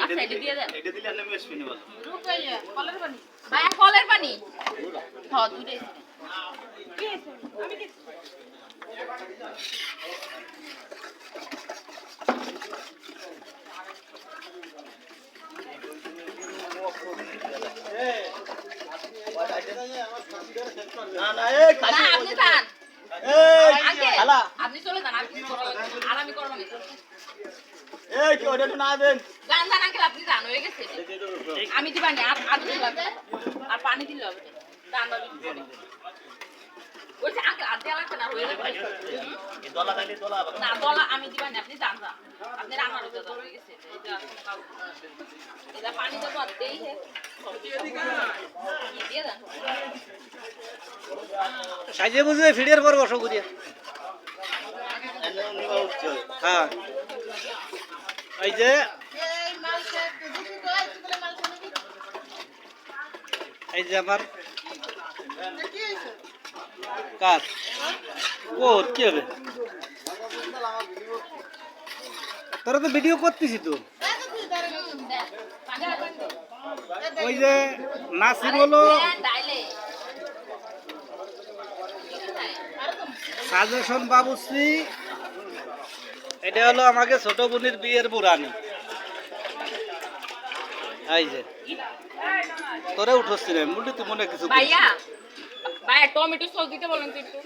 আচ্ছা এটা দিয়ে দেন। এটা দিলে আপনি মেশপিনি বল ভাইয়া কলের পানি হ্যাঁ দুটোই না না এই না খাসি আপনি যান এই আগে খালা আপনি চলে যান আপনি আর আমি করবো না এই কি ওটা না দেন যান যান আঙ্কেল আপনি যান হয়ে গেছে আমি দিবানি আর আর দিতে হবে আর পানি দিলে হবে যান বাবু ওই যে আঙ্কেল আর দেওয়া লাগবে না হয়ে যাবে এই দলা খাইলে দলা না দলা আমি দিবানি আপনি যান যান আপনি রান্নার উপরে দলা হয়ে গেছে এটা পানি দেবো আর দেই হে দিয়ে দেন সাইজে বুঝবে ফিডের পর বসো বুঝিয়ে হ্যাঁ এই যে এই যে আমার কাজ ওর কি হবে তোরা তো ভিডিও করতেছি তো ওই যে নাসির হলো সাজেশন বাবুশ্রী এটা হলো আমাকে ছোট বোনের বিয়ের বুড়ানি এই যে তোরে উঠোচ্ছি না মুন্ডি তুই মনে কিছু ভাইয়া ভাইয়া টমেটো সস দিতে বলেন তো একটু